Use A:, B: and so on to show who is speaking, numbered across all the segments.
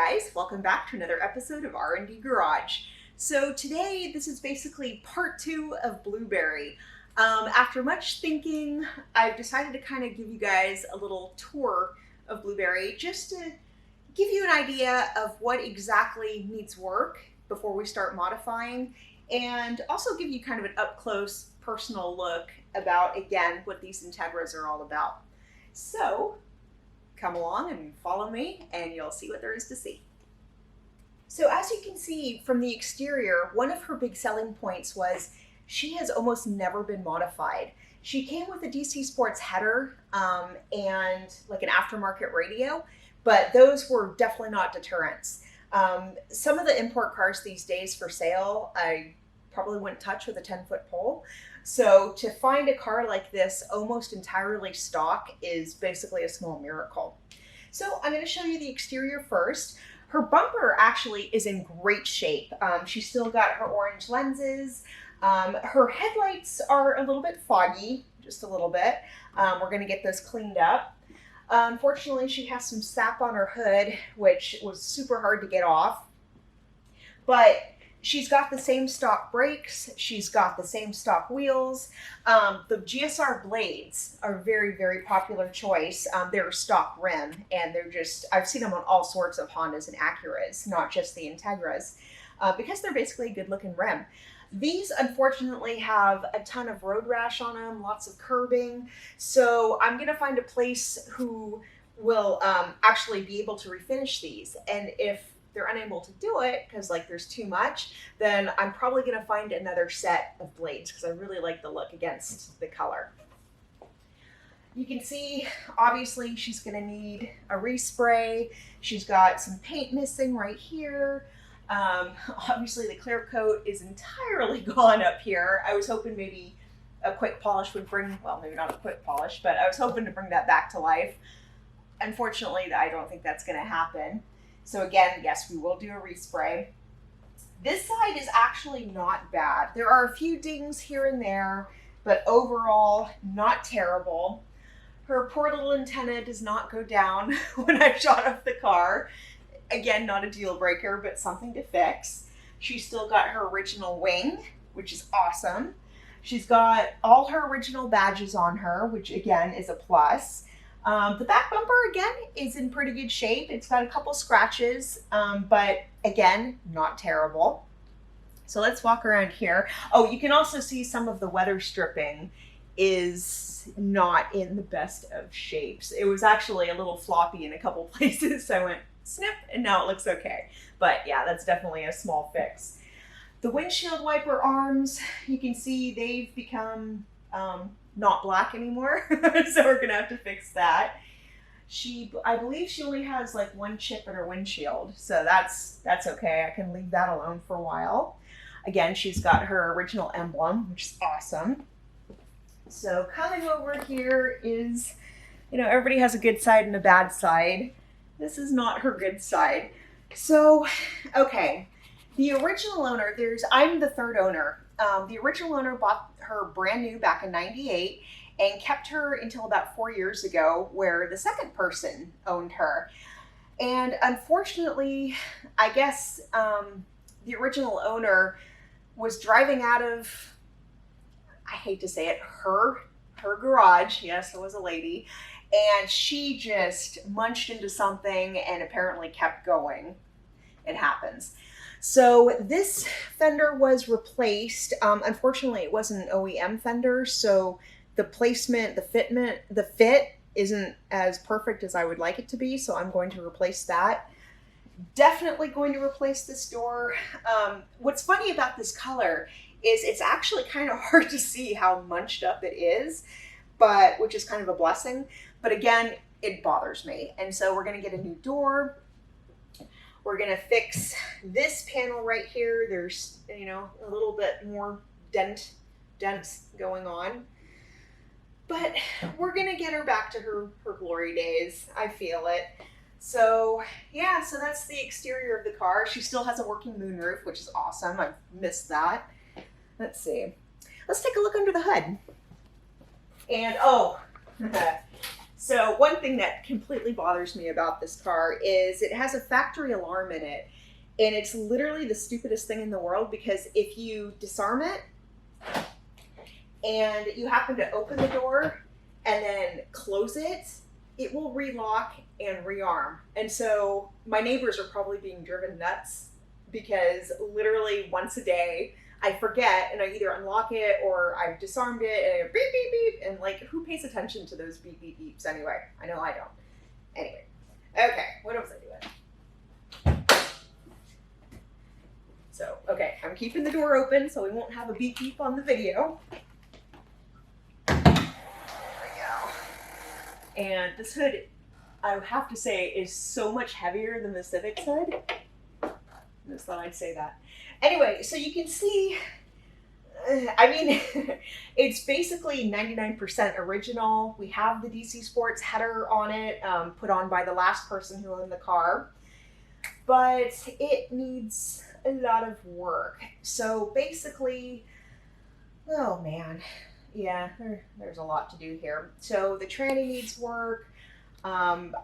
A: guys, welcome back to another episode of R&Dgarage. So today, this is basically part 2 of Blueberry. After much thinking, I've decided to kind of give you guys a little tour of Blueberry just to give you an idea of what exactly needs work before we start modifying, and also give you kind of an up-close personal look about, again, what these Integras are all about. So come along and follow me and you'll see what there is to see. So as you can see from the exterior, one of her big selling points was she has almost never been modified. She came with a DC Sports header and like an aftermarket radio, but those were definitely not deterrents. Some of the import cars these days for sale, I probably wouldn't touch with a 10-foot pole. So to find a car like this almost entirely stock is basically a small miracle. So I'm going to show you the exterior first. Her bumper actually is in great shape. She's still got her orange lenses. Her headlights are a little bit foggy, just a little bit. We're going to get those cleaned up. Unfortunately, she has some sap on her hood, which was super hard to get off. But she's got the same stock brakes. She's got the same stock wheels. The GSR blades are a very, very popular choice. They're a stock rim, and they're just, I've seen them on all sorts of Hondas and Acuras, not just the Integras, because they're basically a good looking rim. These unfortunately have a ton of road rash on them, lots of curbing. So I'm gonna find a place who will actually be able to refinish these. And if they're unable to do it because like there's too much, then I'm probably going to find another set of blades because I really like the look against the color. You can see obviously she's going to need a respray. She's got some paint missing right here. Obviously the clear coat is entirely gone up here. I was hoping maybe a quick polish would bring, well, maybe not a quick polish, but I was hoping to bring that back to life. Unfortunately, I don't think that's going to happen. So again, yes, we will do a respray. This side is actually not bad. There are a few dings here and there, but overall, not terrible. Her poor little antenna does not go down when I shot off the car. Again, not a deal breaker, but something to fix. She's still got her original wing, which is awesome. She's got all her original badges on her, which again is a plus. The back bumper, again, is in pretty good shape. It's got a couple scratches, but again, not terrible. So let's walk around here. Oh, you can also see some of the weather stripping is not in the best of shapes. It was actually a little floppy in a couple places, so I went snip, and now it looks okay. But yeah, that's definitely a small fix. The windshield wiper arms, you can see they've become not black anymore, so we're gonna have to fix that. I believe she only has like one chip in her windshield, so that's okay. I can leave that alone for a while. Again, she's got her original emblem, which is awesome. So coming over here is, you know, everybody has a good side and a bad side. This is not her good side. So, okay, the original owner, I'm the third owner. The original owner bought her brand new back in '98 and kept her until about 4 years ago, where the second person owned her. And unfortunately, I guess the original owner was driving out of, I hate to say it, her garage. Yes, it was a lady. And she just munched into something and apparently kept going. It happens. So this fender was replaced. Unfortunately, it wasn't an OEM fender, so the placement, the fit isn't as perfect as I would like it to be, so I'm going to replace that. Definitely going to replace this door. What's funny about this color is it's actually kind of hard to see how munched up it is, which is kind of a blessing. But again, it bothers me. And so we're going to get a new door. We're going to fix this panel right here. There's, you know, a little bit more dents going on. But we're going to get her back to her glory days. I feel it. So, yeah, so that's the exterior of the car. She still has a working moonroof, which is awesome. I've missed that. Let's see. Let's take a look under the hood. And, oh, So one thing that completely bothers me about this car is it has a factory alarm in it. And it's literally the stupidest thing in the world, because if you disarm it and you happen to open the door and then close it, it will relock and rearm. And so my neighbors are probably being driven nuts, because literally once a day I forget and I either unlock it or I've disarmed it and I go beep, beep, beep. And like, who pays attention to those beep, beep, beeps anyway? I know I don't. Anyway, okay, what was I doing? So, okay, I'm keeping the door open so we won't have a beep, beep on the video. There we go. And this hood, I have to say, is so much heavier than the Civic's hood. I just thought I'd say that. Anyway, so you can see, I mean, it's basically 99% original. We have the DC Sports header on it, put on by the last person who owned the car, but it needs a lot of work. So basically, oh man, yeah, there's a lot to do here. So the tranny needs work. I'm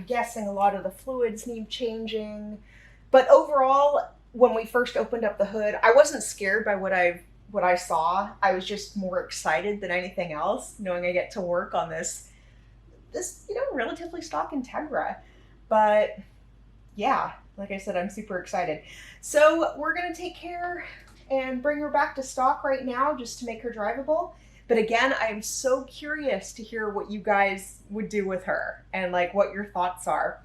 A: guessing a lot of the fluids need changing, but overall, when we first opened up the hood, I wasn't scared by what I saw. I was just more excited than anything else, knowing I get to work on this relatively stock Integra. But yeah, like I said, I'm super excited. So we're gonna take care and bring her back to stock right now, just to make her drivable. But again, I am so curious to hear what you guys would do with her and like what your thoughts are.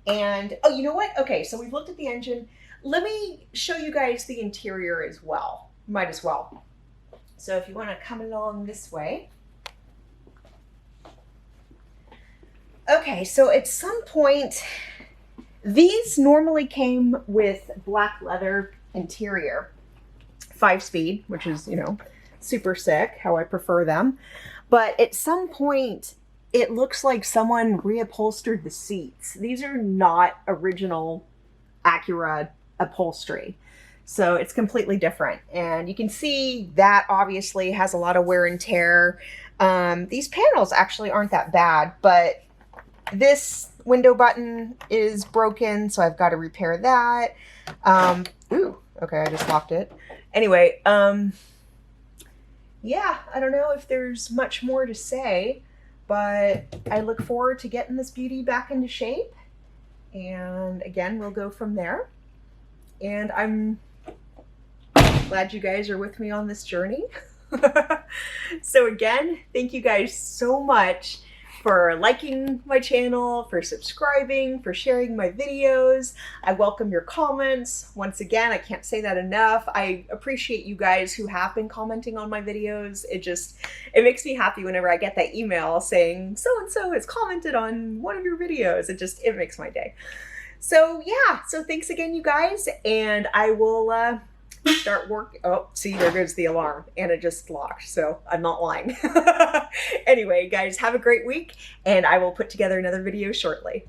A: And oh, you know what? Okay, so we've looked at the engine. Let me show you guys the interior as well. Might as well. So if you want to come along this way. Okay, so at some point, these normally came with black leather interior, 5-speed, which is, you know, super sick, how I prefer them. But at some point, it looks like someone reupholstered the seats. These are not original Acura upholstery. So it's completely different. And you can see that obviously has a lot of wear and tear. These panels actually aren't that bad, but this window button is broken, so I've got to repair that. Ooh, okay, I just locked it. Anyway, yeah, I don't know if there's much more to say, but I look forward to getting this beauty back into shape. And again, we'll go from there. And I'm glad you guys are with me on this journey. So again, thank you guys so much for liking my channel, for subscribing, for sharing my videos. I welcome your comments. Once again, I can't say that enough. I appreciate you guys who have been commenting on my videos. It makes me happy whenever I get that email saying so-and-so has commented on one of your videos. It makes my day. So yeah, so thanks again, you guys, and I will start work. Oh, see, there goes the alarm, and it just locked, so I'm not lying. Anyway, guys, have a great week, and I will put together another video shortly.